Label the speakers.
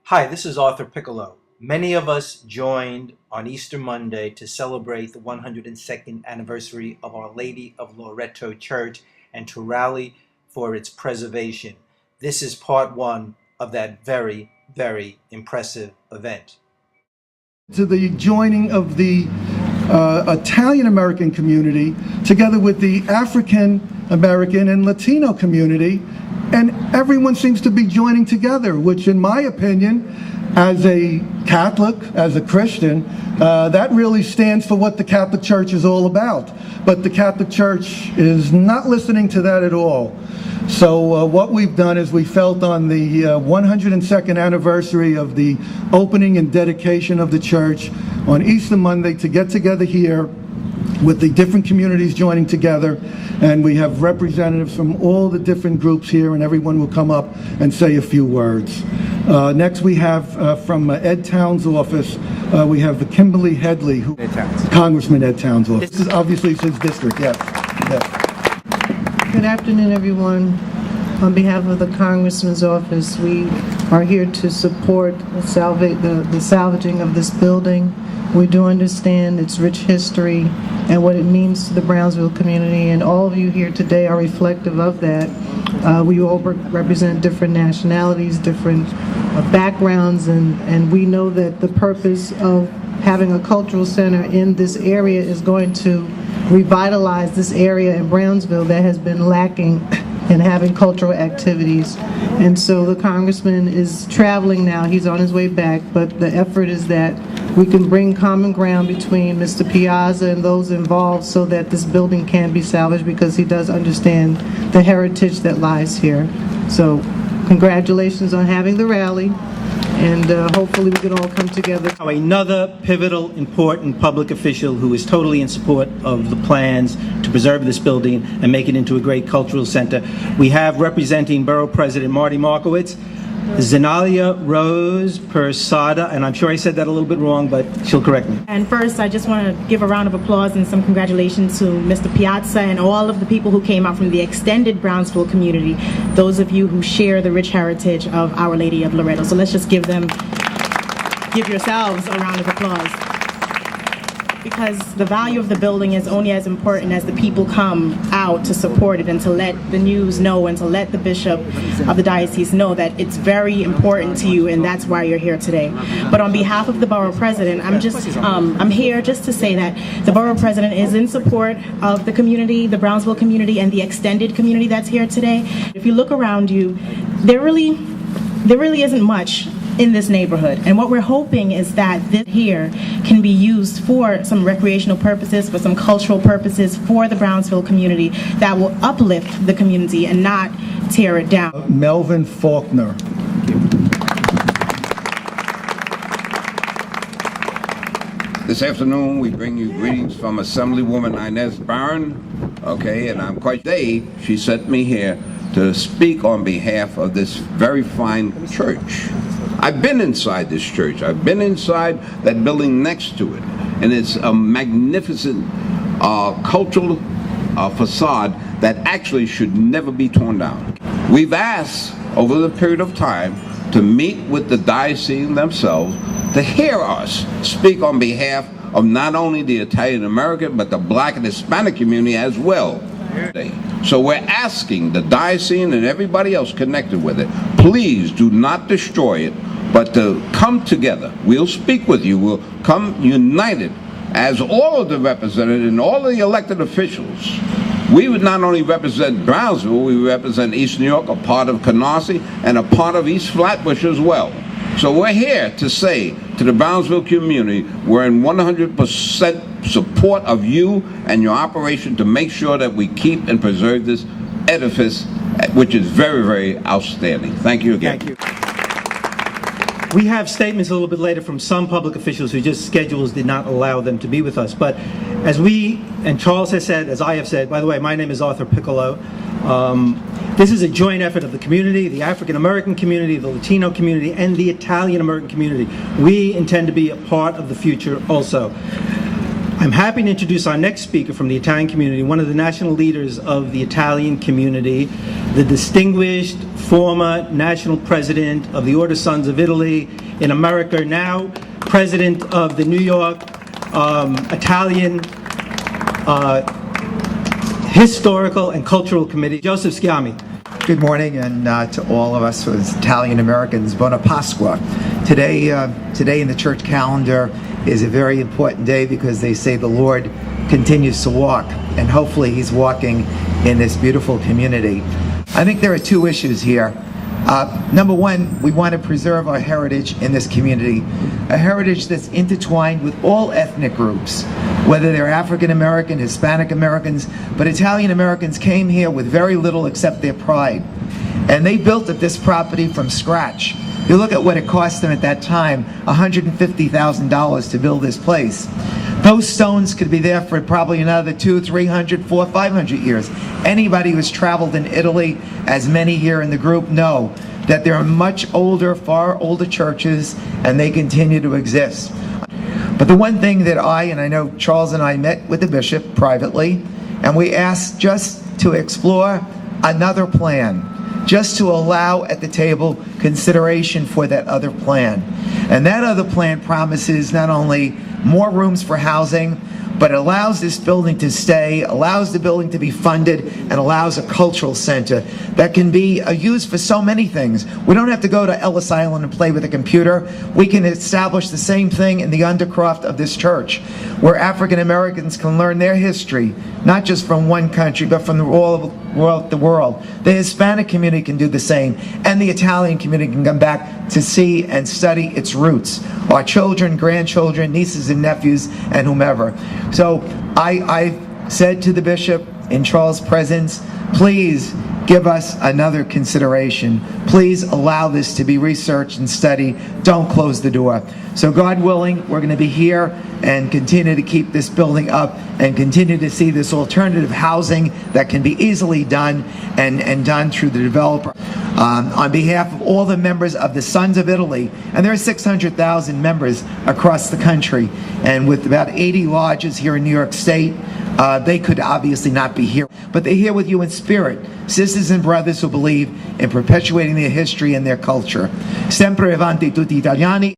Speaker 1: Hi, this is Arthur Piccolo. Many of us joined on Easter Monday to celebrate the 102nd anniversary of Our Lady of Loreto Church and to rally for its preservation. This is part one of that very, very impressive event.
Speaker 2: To the joining of the Italian American community together with the African American and Latino community, and everyone seems to be joining together, which in my opinion, as a Catholic, as a Christian, that really stands for what the Catholic Church is all about. But the Catholic Church is not listening to that at all. So what we've done is we felt on the 102nd anniversary of the opening and dedication of the church on Easter Monday to get together here with the different communities joining together, and we have representatives from all the different groups here, and everyone will come up and say a few words. Next we have from Ed Town's office, we have Kimberly Headley, who, Congressman Ed Town's office. This is obviously his district, yes.
Speaker 3: Good afternoon, everyone. On behalf of the Congressman's office, we are here to support the salvaging of this building. We do understand its rich history and what it means to the Brownsville community, and all of you here today are reflective of that. We all represent different nationalities, different backgrounds, and we know that the purpose of having a cultural center in this area is going to revitalize this area in Brownsville that has been lacking in having cultural activities. And so the Congressman is traveling now. He's on his way back, but the effort is that we can bring common ground between Mr. Piazza and those involved so that this building can be salvaged, because he does understand the heritage that lies here. So congratulations on having the rally, and hopefully we can all come together.
Speaker 1: Another pivotal, important public official who is totally in support of the plans to preserve this building and make it into a great cultural center. We have representing Borough President Marty Markowitz, Zenalia Rose Persada, and I'm sure I said that a little bit wrong, but she'll correct me.
Speaker 4: And first, I just want to give a round of applause and some congratulations to Mr. Piazza and all of the people who came out from the extended Brownsville community, those of you who share the rich heritage of Our Lady of Loreto. So let's just give yourselves a round of applause, because the value of the building is only as important as the people come out to support it and to let the news know and to let the bishop of the diocese know that it's very important to you, and that's why you're here today. But on behalf of the borough president, I'm here just to say that the borough president is in support of the community, the Brownsville community, and the extended community that's here today. If you look around you, there really isn't much in this neighborhood, and what we're hoping is that this here can be used for some recreational purposes, for some cultural purposes, for the Brownsville community that will uplift the community and not tear it down.
Speaker 2: Melvin Faulkner.
Speaker 5: This afternoon, we bring you greetings from Assemblywoman Inez Barron, and I'm quite today she sent me here to speak on behalf of this very fine church. I've been inside this church. I've been inside that building next to it, and it's a magnificent cultural facade that actually should never be torn down. We've asked over the period of time to meet with the diocese themselves to hear us speak on behalf of not only the Italian American but the Black and Hispanic community as well. So we're asking the diocese and everybody else connected with it, please do not destroy it, but to come together. We'll speak with you. We'll come united as all of the representatives and all of the elected officials. We would not only represent Brownsville, we represent East New York, a part of Canarsie, and a part of East Flatbush as well. So we're here to say to the Brownsville community, we're in 100% support of you and your operation to make sure that we keep and preserve this edifice, which is very, very outstanding. Thank you again.
Speaker 1: Thank you. We have statements a little bit later from some public officials who just schedules did not allow them to be with us. But as we, and Charles has said, as I have said, by the way, my name is Arthur Piccolo. This is a joint effort of the community, the African American community, the Latino community, and the Italian American community. We intend to be a part of the future also. I'm happy to introduce our next speaker from the Italian community, one of the national leaders of the Italian community, the distinguished former national president of the Order Sons of Italy in America, now president of the New York Italian Historical and Cultural Committee, Joseph Schiami.
Speaker 6: Good morning, and to all of us as Italian Americans, Buona Pasqua. Today in the church calendar is a very important day because they say the Lord continues to walk, and hopefully He's walking in this beautiful community. I think there are two issues here. Number one, we want to preserve our heritage in this community, a heritage that's intertwined with all ethnic groups, whether they're African American, Hispanic Americans, but Italian Americans came here with very little except their pride. And they built this property from scratch. You look at what it cost them at that time, $150,000 to build this place. Those stones could be there for probably another 200, 300, 400, 500 years. Anybody who's traveled in Italy, as many here in the group know, that there are much older, far older churches, and they continue to exist. But the one thing that I know Charles and I met with the bishop privately, and we asked just to explore another plan, just to allow at the table consideration for that other plan. And that other plan promises not only more rooms for housing, but it allows this building to stay, allows the building to be funded, and allows a cultural center that can be used for so many things. We don't have to go to Ellis Island and play with a computer. We can establish the same thing in the undercroft of this church, where African Americans can learn their history, not just from one country, but from all of the world. The Hispanic community can do the same, and the Italian community can come back to see and study its roots. Our children, grandchildren, nieces and nephews, and whomever. So I said to the bishop in Charles' presence, please give us another consideration. Please allow this to be researched and studied. Don't close the door. So God willing, we're going to be here and continue to keep this building up and continue to see this alternative housing that can be easily done and done through the developer. On behalf of all the members of the Sons of Italy, and there are 600,000 members across the country, and with about 80 lodges here in New York State, they could obviously not be here, but they're here with you in spirit, sisters and brothers who believe in perpetuating their history and their culture. Sempre avanti tutti italiani.